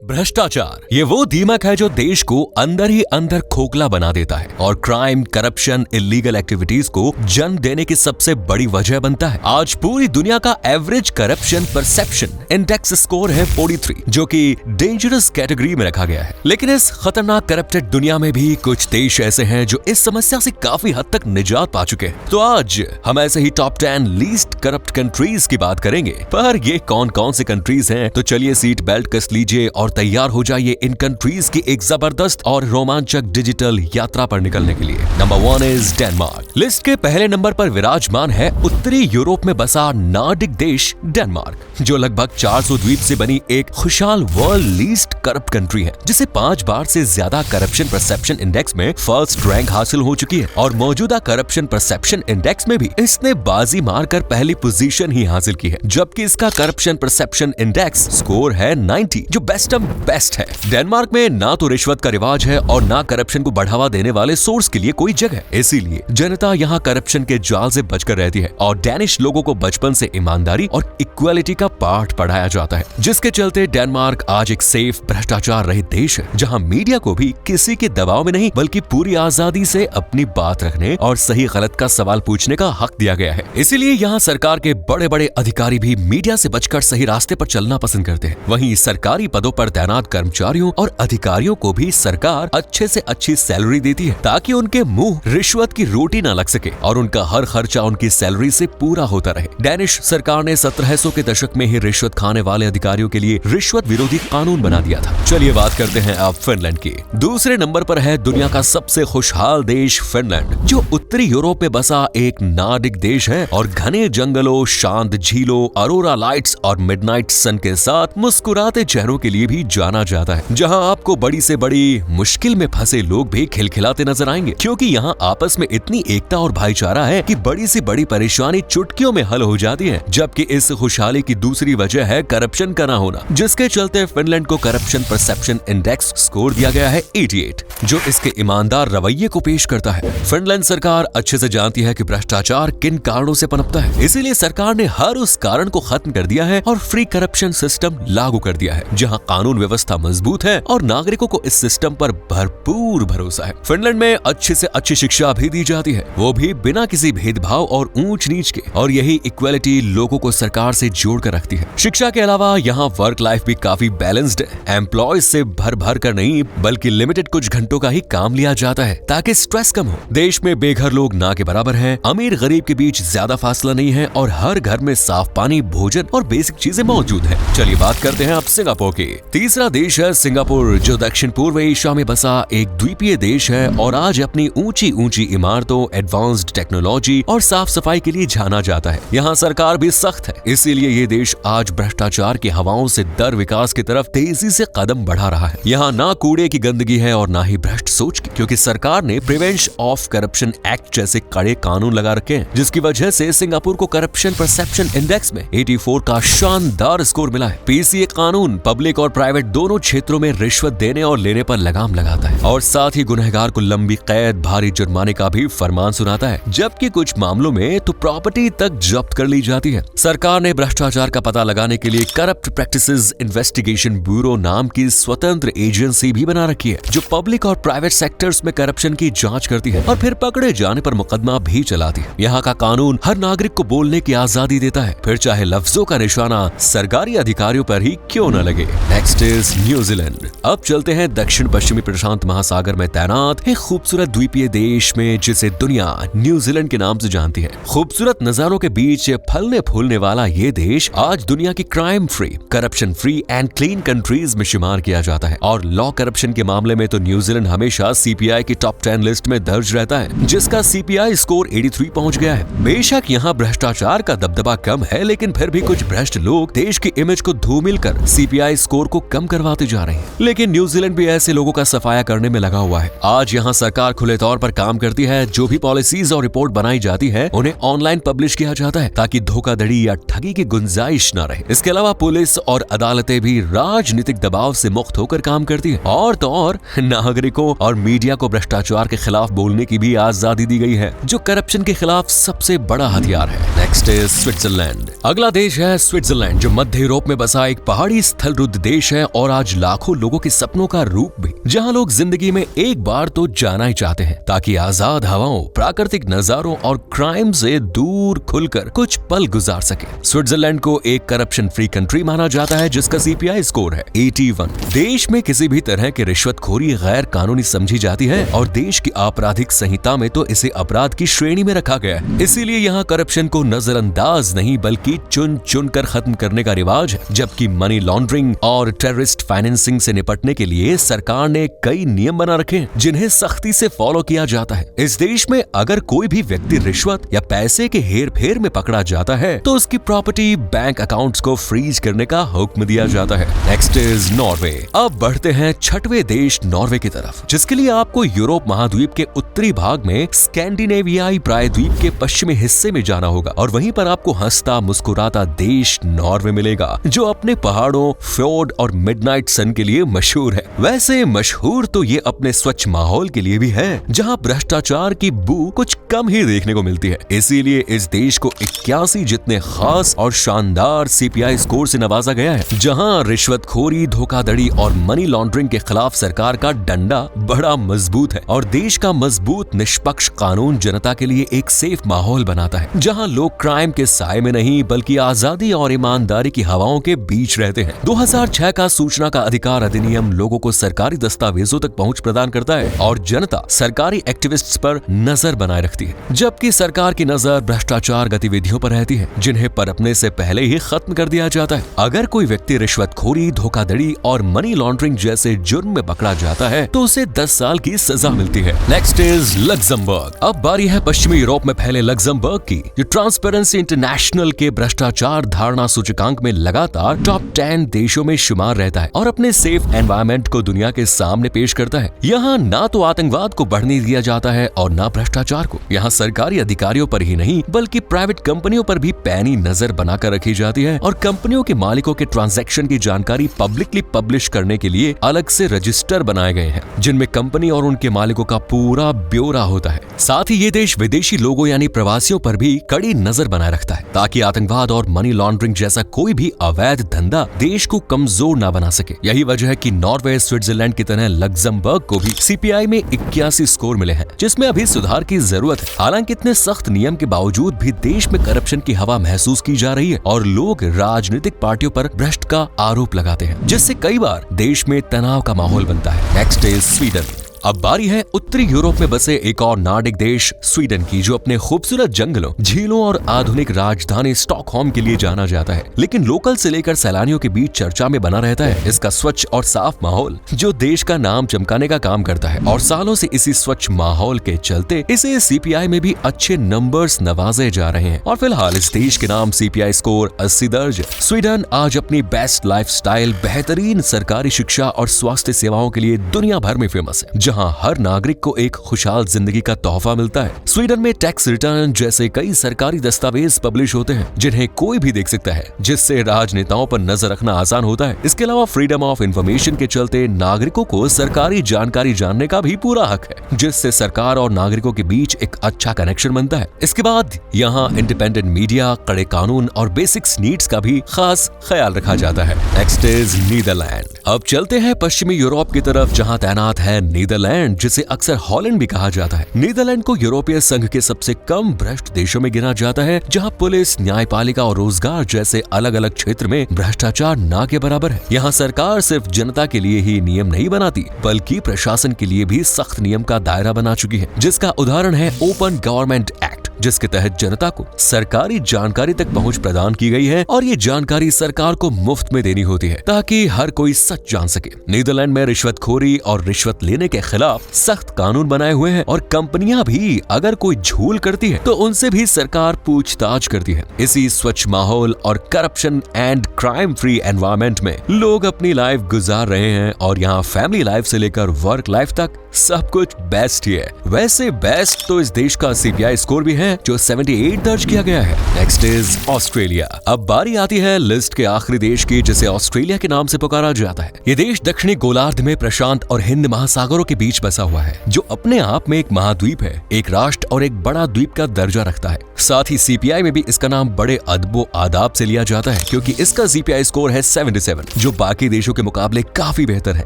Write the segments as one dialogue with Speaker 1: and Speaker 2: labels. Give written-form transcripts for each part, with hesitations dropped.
Speaker 1: भ्रष्टाचार ये वो दीमक है जो देश को अंदर ही अंदर खोखला बना देता है और क्राइम, करप्शन, इलीगल एक्टिविटीज को जन्म देने की सबसे बड़ी वजह बनता है। आज पूरी दुनिया का average corruption perception index score है 43, जो कि डेंजरस कैटेगरी में रखा गया है। लेकिन इस खतरनाक करप्टेड दुनिया में भी कुछ देश ऐसे हैं जो इस समस्या से काफी हद तक निजात पा चुके हैं। तो आज हम ऐसे ही टॉप 10 लीस्ट करप्ट कंट्रीज की बात करेंगे। पर ये कौन कौन सी कंट्रीज हैं, तो चलिए सीट बेल्ट कस लीजिए और तैयार हो जाइए इन कंट्रीज की एक जबरदस्त और रोमांचक डिजिटल यात्रा पर निकलने के लिए। Number 1 is Denmark. लिस्ट के पहले नंबर पर विराजमान है उत्तरी यूरोप में बसा नॉर्डिक देश डेनमार्क, जो लगभग 400 द्वीप से बनी एक खुशहाल वर्ल्ड लीस्ट करप्ट कंट्री है, जिसे 5 बार से ज्यादा करप्शन परसेप्शन इंडेक्स में फर्स्ट रैंक हासिल हो चुकी है। और मौजूदा करप्शन परसेप्शन इंडेक्स में भी इसने बाजी मारकर पहली पोजीशन ही हासिल की है, जबकि इसका करप्शन परसेप्शन इंडेक्स स्कोर है 90, जो बेस्ट ऑफ बेस्ट है। डेनमार्क में ना तो रिश्वत का रिवाज है और ना करप्शन को बढ़ावा देने वाले सोर्स के लिए कोई जगह, इसीलिए जनता यहाँ करप्शन के जाल से बचकर रहती है और डेनिश लोगों को बचपन से ईमानदारी और इक्वालिटी का पाठ पढ़ाया जाता है, जिसके चलते डेनमार्क आज एक सेफ भ्रष्टाचार रहित देश है, जहाँ मीडिया को भी किसी के दबाव में नहीं बल्कि पूरी आजादी से अपनी बात रखने और सही गलत का सवाल पूछने का हक दिया गया है। इसीलिए यहाँ सरकार के बड़े बड़े अधिकारी भी मीडिया से बचकर सही रास्ते पर चलना पसंद करते हैं। वहीं सरकारी पदों पर तैनात कर्मचारियों और अधिकारियों को भी सरकार अच्छे से अच्छी सैलरी देती है, ताकि उनके मुंह रिश्वत की रोटी न लग सके और उनका हर खर्चा उनकी सैलरी से पूरा होता रहे। डेनिश सरकार ने 1700 के दशक में ही रिश्वत खाने वाले अधिकारियों के लिए रिश्वत विरोधी कानून बना दिया था। चलिए बात करते हैं अब फिनलैंड की। दूसरे नंबर पर है दुनिया का सबसे खुशहाल देश फिनलैंड, जो उत्तरी यूरोप में बसा एक नॉर्डिक देश है और घने जंगलों, शांत झीलों, अरोरा लाइट्स और मिडनाइट सन के साथ मुस्कुराते चेहरों के लिए भी जाना जाता है, जहां आपको बड़ी से बड़ी मुश्किल में फंसे लोग भी खिलखिलाते नजर आएंगे, क्योंकि यहां आपस में इतनी एकता और भाईचारा है कि बड़ी से बड़ी परेशानी चुटकियों में हल हो जाती है। जबकि इस खुशहाली की दूसरी वजह है करप्शन का ना होना, जिसके चलते फिनलैंड को करप्शन परसेप्शन इंडेक्स स्कोर दिया गया है 88, जो इसके ईमानदार रवैये को पेश करता है। फिनलैंड सरकार अच्छे से जानती है कि भ्रष्टाचार किन कारणों से पनपता है, इसीलिए सरकार ने हर उस कारण को खत्म कर दिया है और फ्री करप्शन सिस्टम लागू कर दिया है, जहां कानून व्यवस्था मजबूत है और नागरिकों को इस सिस्टम पर भरपूर भरोसा है। फिनलैंड में अच्छी से अच्छी शिक्षा भी दी जाती है, वो भी बिना किसी भेदभाव और ऊंच नीच के, और यही इक्वालिटी लोगों को सरकार से जोड़ कर रखती है। शिक्षा के अलावा यहाँ वर्क लाइफ भी काफी बैलेंस्ड है। एम्प्लॉयज से भर भर कर नहीं बल्कि लिमिटेड कुछ घंटों का ही काम लिया जाता है, ताकि स्ट्रेस कम हो। देश में बेघर लोग ना के बराबर हैं, अमीर गरीब के बीच ज्यादा फासला नहीं है और हर घर में साफ पानी, भोजन और बेसिक चीजें मौजूद है। चलिए बात करते हैं अब सिंगापुर की। तीसरा देश है सिंगापुर, जो दक्षिण पूर्व एशिया में बसा एक द्वीपीय देश है और आज अपनी ऊंची ऊंची इमारतों, एडवांस्ड टेक्नोलॉजी और साफ सफाई के लिए जाना जाता है। यहाँ सरकार भी सख्त है, इसीलिए ये देश आज भ्रष्टाचार की हवाओं से दर विकास की तरफ तेजी से कदम बढ़ा रहा है। यहाँ ना कूड़े की गंदगी है और ना ही भ्रष्ट सोच की, क्योंकि सरकार ने प्रिवेंशन ऑफ करप्शन एक्ट जैसे कड़े कानून लगा रखे हैं, जिसकी वजह से सिंगापुर को करप्शन परसेप्शन इंडेक्स में 84 का शानदार स्कोर मिला है। पीसीए कानून पब्लिक और प्राइवेट दोनों क्षेत्रों में रिश्वत देने और लेने पर लगाम लगाता है और साथ ही गुनहगार को लंबी कैद, भारी जुर्माने का भी फरमान सुनाता है, जबकि कुछ मामलों में तो प्रॉपर्टी तक जब्त कर ली जाती है। सरकार ने भ्रष्टाचार का पता लगाने के लिए करप्ट प्रैक्टिसेस इन्वेस्टिगेशन ब्यूरो नाम की स्वतंत्र एजेंसी भी बना रखी है, जो पब्लिक और प्राइवेट सेक्टर्स में करप्शन की जांच करती है और फिर पकड़े जाने पर मुकदमा भी चलाती है। यहाँ का कानून हर नागरिक को बोलने की आजादी देता है, फिर चाहे लफ्जों का निशाना सरकारी अधिकारियों पर ही क्यों न लगे। Next is New Zealand. अब चलते हैं दक्षिण पश्चिमी प्रशांत महासागर में तैनात एक खूबसूरत द्वीपीय देश में, जिसे दुनिया न्यूजीलैंड के नाम से जानती है। खूबसूरत नजारों के बीच फलने फूलने वाला ये देश आज दुनिया की crime free, corruption free and clean countries में शुमार किया जाता है और लॉ करप्शन के मामले में तो न्यूजीलैंड हमेशा सीपीआई की टॉप 10 लिस्ट में दर्ज रहता है, जिसका सीपीआई स्कोर 83 पहुंच गया है। बेशक यहाँ भ्रष्टाचार का दबदबा कम है, लेकिन फिर भी कुछ भ्रष्ट लोग देश की इमेज को धूमिल कर सीपीआई स्कोर को कम करवाते जा रहे हैं। लेकिन न्यूजीलैंड भी ऐसे लोगों का सफाया करने में लगा हुआ है। आज यहाँ सरकार खुले तौर पर काम करती है, जो भी पॉलिसीज और रिपोर्ट बनाई जाती है उन्हें ऑनलाइन पब्लिश किया जाता है, ताकि धोखाधड़ी या ठगी की गुंजाइश न रहे। इसके अलावा पुलिस और अदालतें भी राजनीतिक दबाव से मुक्त होकर काम करती है। और तो और नागरिकों और मीडिया को भ्रष्टाचार के खिलाफ बोलने की भी आजादी दी गई है, जो करप्शन के खिलाफ सबसे बड़ा हथियार है। Next is Switzerland. अगला देश है स्विट्जरलैंड, जो मध्य यूरोप में बसा एक पहाड़ी स्थल रुद्ध देश है और आज लाखों लोगों के सपनों का रूप भी, जहां लोग जिंदगी में एक बार तो जाना ही चाहते हैं ताकि आजाद हवाओं, प्राकृतिक नजारों और क्राइम से दूर खुलकर कुछ पल गुजार सके। स्विट्जरलैंड को एक करप्शन फ्री कंट्री माना जाता है, जिसका सीपीआई स्कोर है 81। देश में किसी भी तरह की रिश्वतखोरी गैर कानूनी समझी जाती है और देश की आपराधिक संहिता में तो इसे अपराध की श्रेणी में रखा गया है। इसीलिए यहाँ करप्शन को नजरअंदाज नहीं बल्कि चुन चुन कर खत्म करने का रिवाज है, जबकि मनी लॉन्ड्रिंग और टेररिस्ट फाइनेंसिंग से निपटने के लिए सरकार ने कई नियम बना रखे हैं, जिन्हें सख्ती से फॉलो किया जाता है। इस देश में अगर कोई भी व्यक्ति रिश्वत या पैसे के हेर फेर में पकड़ा जाता है तो उसकी प्रॉपर्टी, बैंक अकाउंट्स को फ्रीज करने का हुक्म दिया जाता है। Next is Norway. अब बढ़ते हैं छठवें देश नॉर्वे की तरफ, जिसके लिए आपको यूरोप महाद्वीप के उत्तरी भाग में स्कैंडिनेवियाई प्रायद्वीप के पश्चिमी हिस्से में जाना होगा और वहीं पर आपको हंसता मुस्कुराता देश नॉर्वे मिलेगा, जो अपने पहाड़ों, फ्योर्ड और मिडनाइट सन के लिए मशहूर है। वैसे मशहूर तो ये अपने स्वच्छ माहौल के लिए भी है, जहाँ भ्रष्टाचार की बू कुछ कम ही देखने को मिलती है। इसीलिए इस देश को 81 जितने खास और शानदार सीपीआई स्कोर से नवाजा गया है, जहां रिश्वतखोरी, धोखाधड़ी और मनी लॉन्ड्रिंग के खिलाफ सरकार का डंडा बड़ा मजबूत है और देश का मजबूत निष्पक्ष कानून जनता के लिए एक सेफ माहौल बनाता है, जहां लोग क्राइम के साए में नहीं बल्कि आजादी और ईमानदारी की हवाओं के बीच रहते हैं। 2006 का सूचना का अधिकार अधिनियम लोगों को सरकारी दस्तावेजों तक पहुंच प्रदान करता है और जनता सरकारी एक्टिविस्ट्स पर नजर बनाए रखती है, जबकि सरकार की नजर भ्रष्टाचार गतिविधियों पर रहती है, जिन्हें पनपने से पहले ही खत्म कर दिया जाता है। अगर कोई व्यक्ति रिश्वतखोरी, धोखाधड़ी और मनी लॉन्ड्रिंग जैसे जुर्म में पकड़ा जाता है तो उसे 10 साल की सजा मिलती है। Next is Luxembourg. अब बारी है पश्चिमी यूरोप में फैले लग्जमबर्ग की, जो ट्रांसपेरेंसी इंटरनेशनल के भ्रष्टाचार धारणा सूचकांक में लगातार टॉप 10 देशों में शुमार रहता है और अपने सेफ एनवायरनमेंट को दुनिया के सामने पेश करता है। यहाँ ना तो आतंकवाद को बढ़ने दिया जाता है और ना भ्रष्टाचार को। यहाँ सरकारी अधिकारियों पर ही नहीं बल्कि प्राइवेट कंपनियों पर भी पैनी नजर बनाकर रखी जाती है और कंपनियों के मालिकों के ट्रांजैक्शन की जानकारी पब्लिकली पब्लिश करने के लिए अलग से रजिस्टर बनाए गए हैं, जिनमें कंपनी और उनके मालिकों का पूरा ब्यौरा होता है। साथ ही ये देश विदेशी लोगों यानी प्रवासियों पर भी कड़ी नजर बनाए रखता है, ताकि आतंकवाद और मनी लॉन्ड्रिंग जैसा कोई भी अवैध धंधा देश को कमजोर न बना सके। यही वजह है कि नॉर्वे, स्विट्जरलैंड की तरह लग्जमबर्ग को भी सीपीआई में 81 स्कोर मिले हैं, जिसमें अभी सुधार की जरूरत है। हालांकि इतने सख्त नियम के बावजूद भी देश में करप्शन की हवा महसूस की जा रही है और लोग राजनीतिक पार्टियों पर भ्रष्ट का आरोप लगाते हैं, जिससे कई बार देश में तनाव का माहौल बनता है। Next is Sweden. अब बारी है उत्तरी यूरोप में बसे एक और नार्डिक देश स्वीडन की, जो अपने खूबसूरत जंगलों, झीलों और आधुनिक राजधानी स्टॉकहोम के लिए जाना जाता है, लेकिन लोकल से लेकर सैलानियों के बीच चर्चा में बना रहता है इसका स्वच्छ और साफ माहौल, जो देश का नाम चमकाने का काम करता है। और सालों से इसी स्वच्छ माहौल के चलते इसे सीपीआई में भी अच्छे नंबर्स नवाजे जा रहे हैं और फिलहाल इस देश के नाम सीपीआई स्कोर 80 दर्ज है। स्वीडन आज अपनी बेस्ट लाइफस्टाइल, बेहतरीन सरकारी शिक्षा और स्वास्थ्य सेवाओं के लिए दुनिया भर में फेमस है, जहां हर नागरिक को एक खुशहाल जिंदगी का तोहफा मिलता है। स्वीडन में टैक्स रिटर्न जैसे कई सरकारी दस्तावेज पब्लिश होते हैं, जिन्हें कोई भी देख सकता है, जिससे राजनेताओं पर नजर रखना आसान होता है। इसके अलावा फ्रीडम ऑफ इंफॉर्मेशन के चलते नागरिकों को सरकारी जानकारी जानने का भी पूरा हक है, जिससे सरकार और नागरिकों के बीच एक अच्छा कनेक्शन बनता है। इसके बाद यहाँ इंडिपेंडेंट मीडिया, कड़े कानून और बेसिक्स नीड्स का भी खास ख्याल रखा जाता है। Next is Netherland. अब चलते हैं पश्चिमी यूरोप की तरफ, जहाँ तैनात है नीदरलैंड, जिसे अक्सर हॉलैंड भी कहा जाता है। नीदरलैंड को यूरोपीय संघ के सबसे कम भ्रष्ट देशों में गिना जाता है, जहां पुलिस, न्यायपालिका और रोजगार जैसे अलग अलग क्षेत्र में भ्रष्टाचार ना के बराबर है। यहां सरकार सिर्फ जनता के लिए ही नियम नहीं बनाती, बल्कि प्रशासन के लिए भी सख्त नियम का दायरा बना चुकी है, जिसका उदाहरण है ओपन गवर्नमेंट एक्ट, जिसके तहत जनता को सरकारी जानकारी तक पहुंच प्रदान की गई है और ये जानकारी सरकार को मुफ्त में देनी होती है, ताकि हर कोई सच जान सके। नीदरलैंड में रिश्वतखोरी और रिश्वत लेने के खिलाफ सख्त कानून बनाए हुए हैं और कंपनियां भी अगर कोई झूल करती है तो उनसे भी सरकार पूछताछ करती है। इसी स्वच्छ माहौल और corruption and crime free environment में लोग अपनी लाइफ गुजार रहे हैं और यहाँ फैमिली लाइफ से लेकर वर्क लाइफ तक सब कुछ बेस्ट ही है। वैसे बेस्ट तो इस देश का सीपीआई स्कोर भी है, हैं जो 78 दर्ज किया गया है। Next is Australia. अब बारी आती है लिस्ट के आखिरी देश की, जिसे ऑस्ट्रेलिया के नाम से पुकारा जाता है। ये देश दक्षिणी गोलार्ध में प्रशांत और हिंद महासागरों के बीच बसा हुआ है, जो अपने आप में एक महाद्वीप है, एक राष्ट्र और एक बड़ा द्वीप का दर्जा रखता है। साथ ही CPI में भी इसका नाम बड़े अदबो आदाब से लिया जाता है, क्योंकि इसका CPI स्कोर है 77, जो बाकी देशों के मुकाबले काफी बेहतर है।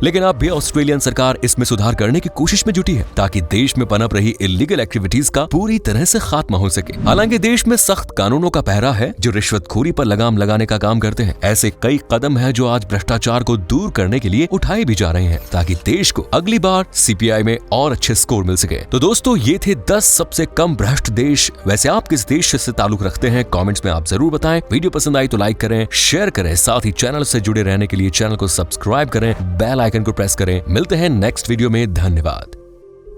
Speaker 1: लेकिन अब भी ऑस्ट्रेलियन सरकार इसमें सुधार करने की कोशिश में जुटी है, ताकि देश में पनप रही इलीगल एक्टिविटीज का पूरी तरह से खात्मा हो सके। हालांकि देश में सख्त कानूनों का पहरा है जो रिश्वतखोरी पर लगाम लगाने का काम करते हैं। ऐसे कई कदम है जो आज भ्रष्टाचार को दूर करने के लिए उठाए भी जा रहे हैं, ताकि देश को अगली बार CPI में और अच्छे स्कोर मिल सके। तो दोस्तों, ये थे 10 सबसे कम भ्रष्ट देश। वैसे आप किस देश से ताल्लुक रखते हैं, कमेंट्स में आप जरूर बताएं। वीडियो पसंद आई तो लाइक करें, शेयर करें, साथ ही चैनल से जुड़े रहने के लिए चैनल को सब्सक्राइब करें, बेल आइकन को प्रेस करें। मिलते हैं नेक्स्ट वीडियो में। धन्यवाद।